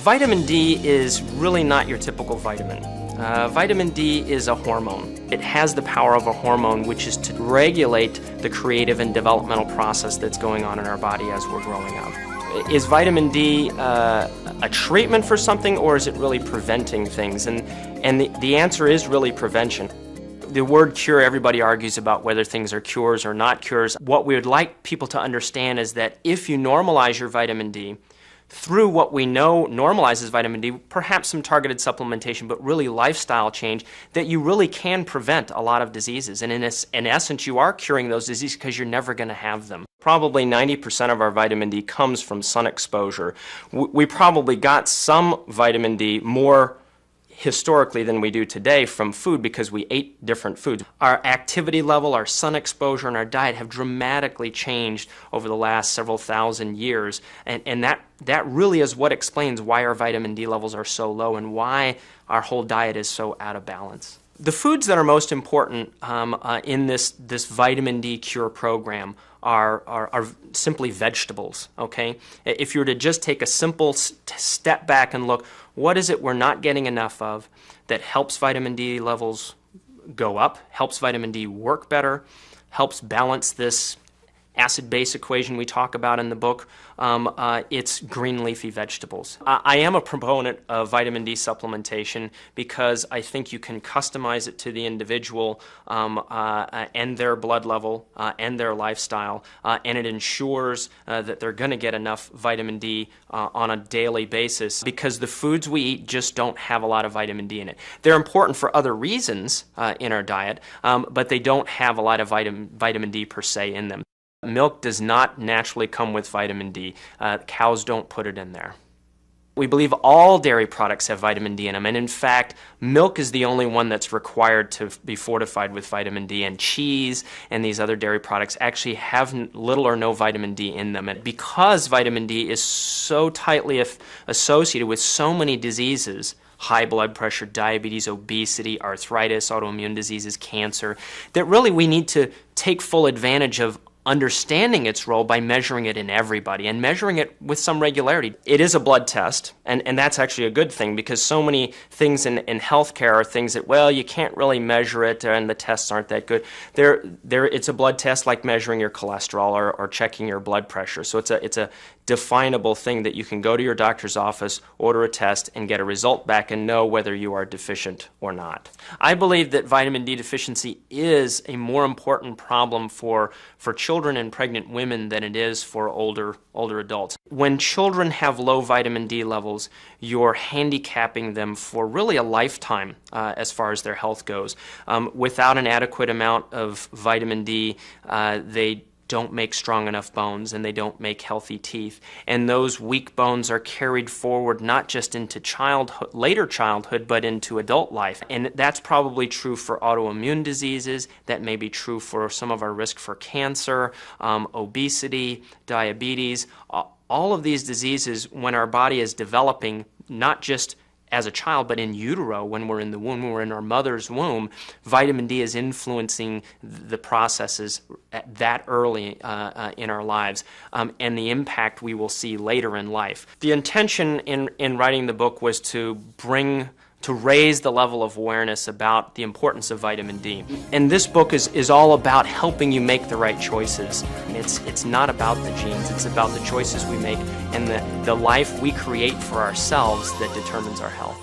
Vitamin D is really not your typical vitamin. Vitamin D is a hormone. It has the power of a hormone, which is to regulate the creative and developmental process that's going on in our body as we're growing up. Is vitamin D a treatment for something, or is it really preventing things? And the answer is really prevention. The word cure, everybody argues about whether things are cures or not cures. What we would like people to understand is that if you normalize your vitamin D, through what we know normalizes vitamin D, perhaps some targeted supplementation, but really lifestyle change, that you really can prevent a lot of diseases. And in essence, you are curing those diseases because you're never going to have them. Probably 90% of our vitamin D comes from sun exposure. We probably got some vitamin D more historically than we do today from food because we ate different foods. Our activity level, our sun exposure, and our diet have dramatically changed over the last several thousand years, and that really is what explains why our vitamin D levels are so low and why our whole diet is so out of balance. The foods that are most important in this vitamin D cure program are simply vegetables, okay? If you were to just take a simple step back and look, what is it we're not getting enough of that helps vitamin D levels go up, helps vitamin D work better, helps balance this acid-base equation we talk about in the book? It's green leafy vegetables. I am a proponent of vitamin D supplementation because I think you can customize it to the individual and their blood level and their lifestyle, and it ensures that they're going to get enough vitamin D on a daily basis because the foods we eat just don't have a lot of vitamin D in it. They're important for other reasons in our diet, but they don't have a lot of vitamin D per se in them. Milk does not naturally come with vitamin D. Cows don't put it in there. We believe all dairy products have vitamin D in them, and in fact, milk is the only one that's required to be fortified with vitamin D, and cheese and these other dairy products actually have little or no vitamin D in them. And because vitamin D is so tightly associated with so many diseases, high blood pressure, diabetes, obesity, arthritis, autoimmune diseases, cancer, that really we need to take full advantage of understanding its role by measuring it in everybody and measuring it with some regularity. It is a blood test, and that's actually a good thing because so many things in healthcare are things that, well, you can't really measure it and the tests aren't that good. It's a blood test like measuring your cholesterol or checking your blood pressure. So it's a definable thing that you can go to your doctor's office, order a test, and get a result back and know whether you are deficient or not. I believe that vitamin D deficiency is a more important problem for children and pregnant women than it is for older adults. When children have low vitamin D levels, you're handicapping them for really a lifetime as far as their health goes. Without an adequate amount of vitamin D, they don't make strong enough bones and they don't make healthy teeth. And those weak bones are carried forward not just into later childhood, but into adult life. And that's probably true for autoimmune diseases. That may be true for some of our risk for cancer, obesity, diabetes. All of these diseases, when our body is developing, not just as a child, but in utero, when we're in the womb, when we're in our mother's womb, vitamin D is influencing the processes that early in our lives, and the impact we will see later in life. The intention in writing the book was to raise the level of awareness about the importance of vitamin D. And this book is all about helping you make the right choices. It's not about the genes, it's about the choices we make and the life we create for ourselves that determines our health.